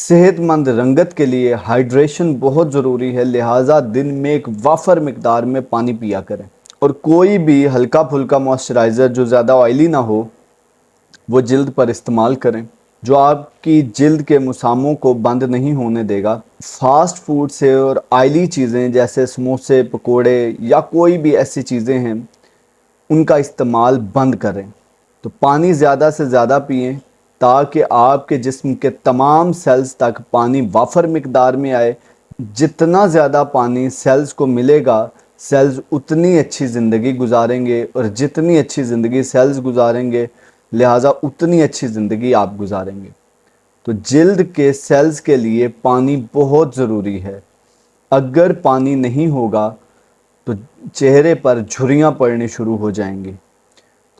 صحت مند رنگت کے لیے ہائیڈریشن بہت ضروری ہے، لہٰذا دن میں ایک وافر مقدار میں پانی پیا کریں، اور کوئی بھی ہلکا پھلکا موئسچرائزر جو زیادہ آئلی نہ ہو وہ جلد پر استعمال کریں، جو آپ کی جلد کے مساموں کو بند نہیں ہونے دے گا۔ فاسٹ فوڈ سے اور آئلی چیزیں جیسے سموسے، پکوڑے یا کوئی بھی ایسی چیزیں ہیں ان کا استعمال بند کریں۔ تو پانی زیادہ سے زیادہ پئیں تاکہ آپ کے جسم کے تمام سیلز تک پانی وافر مقدار میں آئے۔ جتنا زیادہ پانی سیلز کو ملے گا، سیلز اتنی اچھی زندگی گزاریں گے، اور جتنی اچھی زندگی سیلز گزاریں گے لہٰذا اتنی اچھی زندگی آپ گزاریں گے۔ تو جلد کے سیلز کے لیے پانی بہت ضروری ہے۔ اگر پانی نہیں ہوگا تو چہرے پر جھریاں پڑنے شروع ہو جائیں گی۔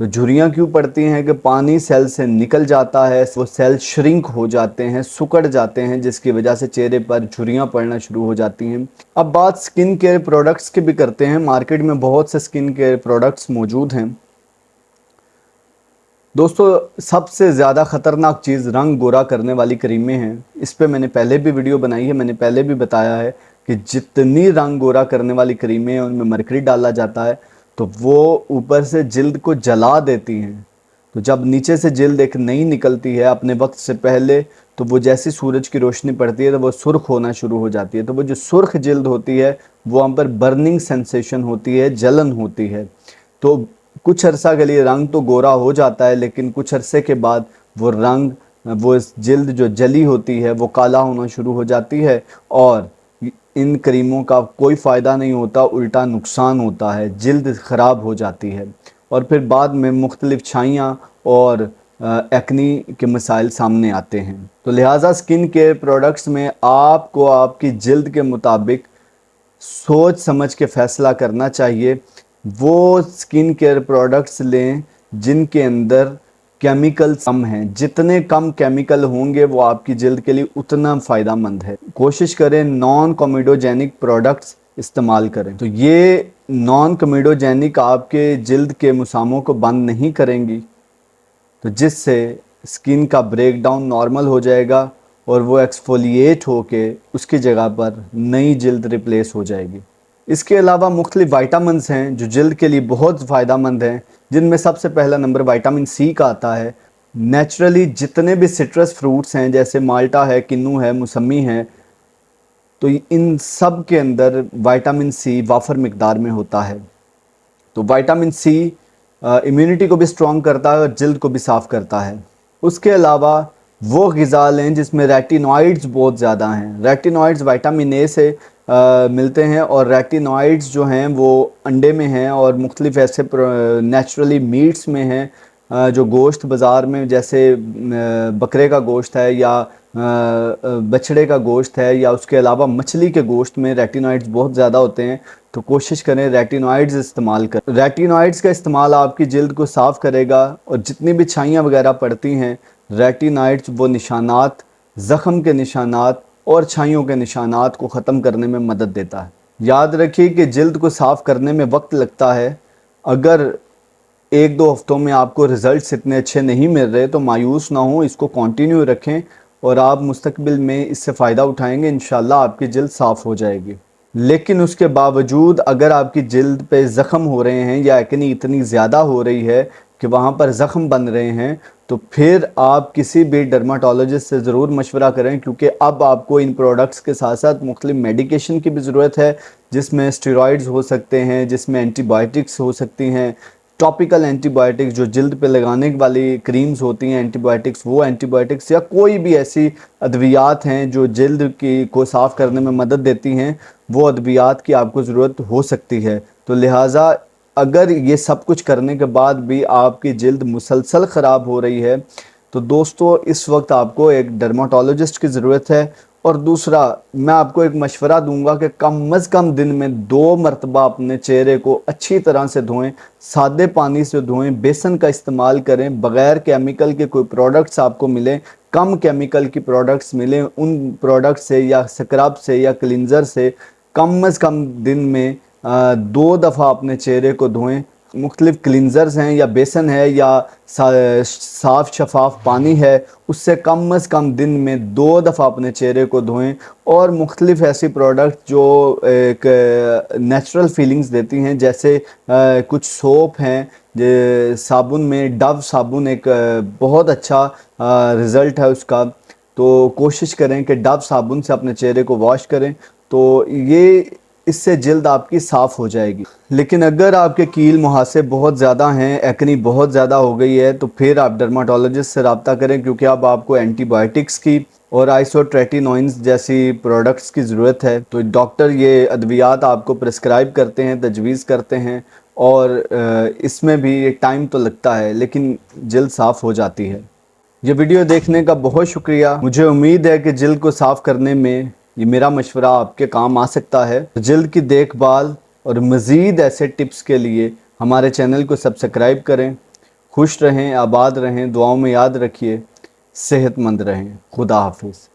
تو جھریاں کیوں پڑتی ہیں؟ کہ پانی سیل سے نکل جاتا ہے، وہ سیل شرنک ہو جاتے ہیں، سکڑ جاتے ہیں، جس کی وجہ سے چہرے پر جھریاں پڑنا شروع ہو جاتی ہیں۔ اب بات سکن کیئر پروڈکٹس کی بھی کرتے ہیں۔ مارکیٹ میں بہت سے سکن کیئر پروڈکٹس موجود ہیں۔ دوستو، سب سے زیادہ خطرناک چیز رنگ گورا کرنے والی کریمیں ہیں۔ اس پہ میں نے پہلے بھی ویڈیو بنائی ہے، میں نے پہلے بھی بتایا ہے کہ جتنی رنگ گورا کرنے والی کریمیں ہیں ان میں مرکری ڈالا جاتا ہے تو وہ اوپر سے جلد کو جلا دیتی ہیں۔ تو جب نیچے سے جلد ایک نئی نکلتی ہے اپنے وقت سے پہلے، تو وہ جیسی سورج کی روشنی پڑتی ہے تو وہ سرخ ہونا شروع ہو جاتی ہے۔ تو وہ جو سرخ جلد ہوتی ہے وہ ہم پر برننگ سینسیشن ہوتی ہے، جلن ہوتی ہے۔ تو کچھ عرصہ کے لیے رنگ تو گورا ہو جاتا ہے، لیکن کچھ عرصے کے بعد وہ رنگ، وہ جلد جو جلی ہوتی ہے وہ کالا ہونا شروع ہو جاتی ہے، اور ان کریموں کا کوئی فائدہ نہیں ہوتا، الٹا نقصان ہوتا ہے، جلد خراب ہو جاتی ہے، اور پھر بعد میں مختلف چھائیاں اور ایکنی کے مسائل سامنے آتے ہیں۔ تو لہٰذا سکن کیئر پروڈکٹس میں آپ کو آپ کی جلد کے مطابق سوچ سمجھ کے فیصلہ کرنا چاہیے۔ وہ سکن کیئر پروڈکٹس لیں جن کے اندر کیمیکل کم ہیں۔ جتنے کم کیمیکل ہوں گے وہ آپ کی جلد کے لیے اتنا فائدہ مند ہے۔ کوشش کریں نان کومیڈوجینک پروڈکٹس استعمال کریں۔ تو یہ نان کومیڈوجینک آپ کے جلد کے مساموں کو بند نہیں کریں گی، تو جس سے سکن کا بریک ڈاؤن نارمل ہو جائے گا اور وہ ایکسفولیٹ ہو کے اس کی جگہ پر نئی جلد ریپلیس ہو جائے گی۔ اس کے علاوہ مختلف وائٹامنز ہیں جو جلد کے لیے بہت فائدہ مند ہیں، جن میں سب سے پہلا نمبر وائٹامن سی کا آتا ہے۔ نیچرلی جتنے بھی سٹرس فروٹس ہیں جیسے مالٹا ہے، کنو ہے، موسمی ہے، تو ان سب کے اندر وائٹامن سی وافر مقدار میں ہوتا ہے۔ تو وائٹامن سی امیونٹی کو بھی سٹرونگ کرتا ہے اور جلد کو بھی صاف کرتا ہے۔ اس کے علاوہ وہ غذا لیں جس میں ریٹینوائڈز بہت زیادہ ہیں۔ ریٹینوائڈز وائٹامن اے سے ملتے ہیں، اور ریٹینوائڈز جو ہیں وہ انڈے میں ہیں اور مختلف ایسے نیچرلی میٹس میں ہیں، جو گوشت بازار میں جیسے بکرے کا گوشت ہے یا بچڑے کا گوشت ہے، یا اس کے علاوہ مچھلی کے گوشت میں ریٹینوائڈز بہت زیادہ ہوتے ہیں۔ تو کوشش کریں ریٹینوائڈز استعمال کریں۔ ریٹینوائڈز کا استعمال آپ کی جلد کو صاف کرے گا، اور جتنی بھی چھائیاں وغیرہ پڑتی ہیں ریٹینوائڈز وہ نشانات، زخم کے نشانات اور چھائیوں کے نشانات کو ختم کرنے میں مدد دیتا ہے۔ یاد رکھیے کہ جلد کو صاف کرنے میں وقت لگتا ہے۔ اگر ایک دو ہفتوں میں آپ کو رزلٹس اتنے اچھے نہیں مل رہے تو مایوس نہ ہوں، اس کو کنٹینیو رکھیں اور آپ مستقبل میں اس سے فائدہ اٹھائیں گے، انشاءاللہ آپ کی جلد صاف ہو جائے گی۔ لیکن اس کے باوجود اگر آپ کی جلد پہ زخم ہو رہے ہیں یا ایکنی اتنی زیادہ ہو رہی ہے کہ وہاں پر زخم بن رہے ہیں، تو پھر آپ کسی بھی ڈرماٹولوجسٹ سے ضرور مشورہ کریں، کیونکہ اب آپ کو ان پروڈکٹس کے ساتھ ساتھ مختلف میڈیکیشن کی بھی ضرورت ہے، جس میں اسٹیرائڈز ہو سکتے ہیں، جس میں اینٹی بائیوٹکس ہو سکتی ہیں، ٹاپیکل اینٹی بائیوٹکس جو جلد پہ لگانے والی کریمز ہوتی ہیں اینٹی بائیوٹکس، وہ اینٹی بائیوٹکس یا کوئی بھی ایسی ادویات ہیں جو جلد کو صاف کرنے میں مدد دیتی ہیں، وہ ادویات کی آپ کو ضرورت ہو سکتی ہے۔ تو لہٰذا اگر یہ سب کچھ کرنے کے بعد بھی آپ کی جلد مسلسل خراب ہو رہی ہے تو دوستو اس وقت آپ کو ایک ڈرماٹولوجسٹ کی ضرورت ہے۔ اور دوسرا میں آپ کو ایک مشورہ دوں گا کہ کم از کم دن میں 2 مرتبہ اپنے چہرے کو اچھی طرح سے دھوئیں، سادے پانی سے دھوئیں، بیسن کا استعمال کریں، بغیر کیمیکل کے کوئی پروڈکٹس آپ کو ملیں، کم کیمیکل کی پروڈکٹس ملیں، ان پروڈکٹ سے یا سکرب سے یا کلینزر سے کم از کم دن میں 2 دفعہ اپنے چہرے کو دھوئیں۔ مختلف کلینزرز ہیں یا بیسن ہے یا صاف شفاف پانی ہے، اس سے کم از کم دن میں 2 دفعہ اپنے چہرے کو دھوئیں، اور مختلف ایسی پروڈکٹ جو ایک نیچرل فیلنگز دیتی ہیں، جیسے کچھ سوپ ہیں، صابن میں ڈو صابن ایک بہت اچھا رزلٹ ہے اس کا، تو کوشش کریں کہ ڈو صابن سے اپنے چہرے کو واش کریں، تو یہ اس سے جلد آپ کی صاف ہو جائے گی۔ لیکن اگر آپ کے کیل مہاسے بہت زیادہ ہیں، ایکنی بہت زیادہ ہو گئی ہے، تو پھر آپ ڈرماٹولوجسٹ سے رابطہ کریں، کیونکہ اب آپ کو اینٹی بائیوٹکس کی اور آئسوٹریٹینوئنز جیسی پروڈکٹس کی ضرورت ہے۔ تو ڈاکٹر یہ ادویات آپ کو پرسکرائب کرتے ہیں، تجویز کرتے ہیں، اور اس میں بھی ٹائم تو لگتا ہے لیکن جلد صاف ہو جاتی ہے۔ یہ ویڈیو دیکھنے کا بہت شکریہ۔ مجھے امید ہے کہ جلد کو صاف کرنے میں یہ میرا مشورہ آپ کے کام آ سکتا ہے۔ جلد کی دیکھ بھال اور مزید ایسے ٹپس کے لیے ہمارے چینل کو سبسکرائب کریں۔ خوش رہیں، آباد رہیں، دعاؤں میں یاد رکھیے، صحت مند رہیں۔ خدا حافظ۔